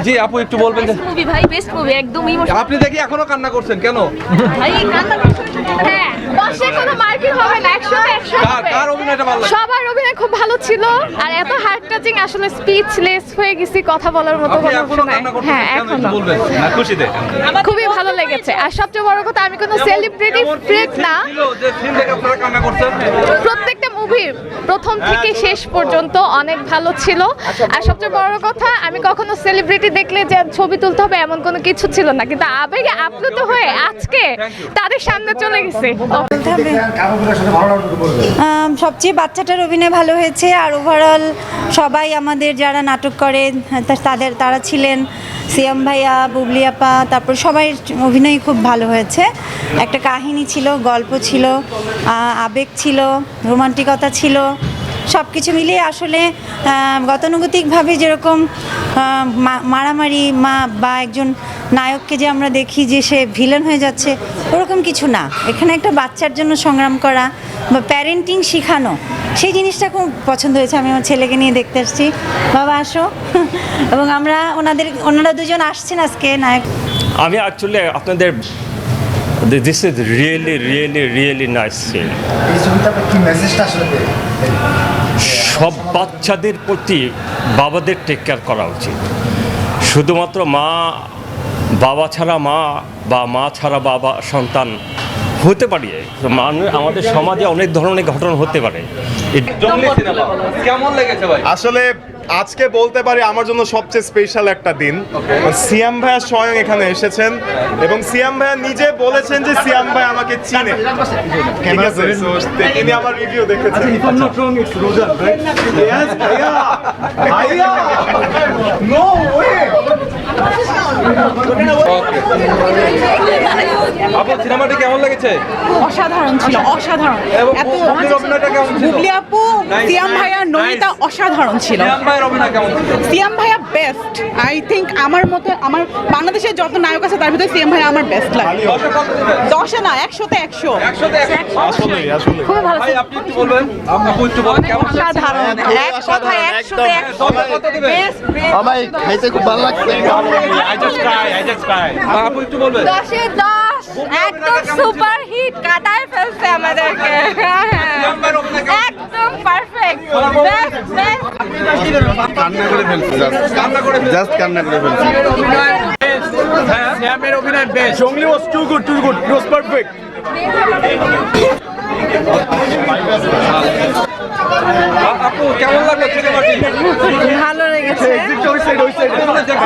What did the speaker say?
জি আপু একটু বলবেন যে মুভি ভাই, বেস্ট মুভি, একদম ইমোশনাল। আপনি দেখি এখনো কান্না করছেন কেন? ভাই কান্না করছেন। হ্যাঁ, দশে কোনো মার্কিং হবে না, 100তে 100 হবে। কার অভিনয়টা ভালো লাগে? সবার অভিনয় খুব ভালো ছিল, আর এত হার্ট টাচিং, আসলে স্পিচলেস হয়ে গেছি, কথা বলার মতো আপনি কোনো এখনো অপশন নাই। কান্না করছেন হ্যাঁ, কেন একটু এখনো বলবেন না খুশিতে? খুবই ভালো লেগেছে। আর সবচেয়ে বড় কথা, আমি কোনো সেলিব্রিটি ফ্রেক না। ছিল যে সিন দেখে আপনারা কান্না করছেন? প্রত্যেকটা মুভির প্রথম থেকে শেষ পর্যন্ত অনেক ভালো ছিল। আর সবচেয়ে বড় কথা, আমি কখনো সেলিব্রিটি দেখলে যে ছবি তুলতে হবে এমন কোনো কিছু ছিল না, কিন্তু আবেগে আপ্লুত হয়ে আজকে তাদের সামনে চলে গেছে। সবচেয়ে বাচ্চাটার অভিনয় ভালো হয়েছে, আর ওভারঅল সবাই আমাদের যারা নাটক করে তারা ছিলেন, সিয়াম ভাইয়া, বুবলি আপা, তারপর সবাই অভিনয় খুব ভালো হয়েছে। একটা কাহিনী ছিল, গল্প ছিল, আবেগ ছিল, রোমান্টিকতা ছিল, সব কিছু মিলিয়ে আসলে গতানুগতিকভাবে যেরকম মারামারি বা একজন নায়ককে যে আমরা দেখি যে সে ভিলেন হয়ে যাচ্ছে, ওরকম কিছু না। এখানে একটা বাচ্চার জন্য সংগ্রাম করা বা প্যারেন্টিং শেখানো, সেই জিনিসটা খুব পছন্দ হয়েছে। আমি আমার ছেলেকে নিয়ে দেখতে আসছি, বাবা আসো। এবং ওনারা দুজন আসছেন আজকে নায়ক। আমি অ্যাকচুয়ালি আপনাদের this is really really really nice scene. এই ছবিটা কি মেসেজটা আসলে সব বাচ্চাদের প্রতি বাবাদের টেক কেয়ার করা উচিত। শুধুমাত্র বাবা ছাড়া মা বা মা ছাড়া বাবা সন্তান হতে পারে। আমাদের সমাজে অনেক ধরনের ঘটনা হতে পারে। জঙ্গলি সিনেমা কেমন লেগেছে ভাই? আসলে আজকে বলতে পারি আমার জন্য সবচেয়ে স্পেশাল একটা দিন। সিয়াম ভাইয়া স্বয়ং এখানে এসেছেন এবং সিয়াম ভাইয়া নিজে বলেছেন যে সিয়াম ভাই আমাকে চিনে। ঠিক আছে, so তিনি আমার রিভিউ দেখেছেন। আপু সিনেমাটি কেমন লেগেছে? অসাধারণ ছিল, অসাধারণ। এবং এত বুবলির অভিনয়টা কেমন ছিল? বুবলি আপু, সিয়াম ভাইয়া, নমিতা অসাধারণ ছিল। সিয়াম ভাইয়ের অভিনয় কেমন ছিল? সিয়াম ভাইয়া বেস্ট। আই থিঙ্ক আমার মতো আমার বাংলাদেশের যত নায়ক আছে তার ভিতরে সিয়াম ভাইয়া আমার বেস্ট লাগে। দশে কত দিবেন? 10-এ না, 100-তে 100। 100তে 100। আসলে খুবই ভালো ভাই আপনি একটু বলবেন, আপু একটু বলেন কেমন? অসাধারণ, এক কথায় 100-তে 100। দশে কত দিবেন? আমার খাইতে খুব ভালো লাগছে। আপু একটু বলবেন। 10-এ 10, একদম সুপার হিট, কাটায় ফেলছে আমাদেরকে। সিয়াম ভাইয়ের অভিনয় কেমন? একদম পারফেক্ট, কান্না করে ফেলছি, কান্না করে ফেলছে। জাস্ট কান্না করে ফেলছি। সিয়ামের অভিনয় বেস্ট। Jongli was too good, it was perfect. আপু কেমন লাগলো সিনেমাটি? ভালো লেগেছে।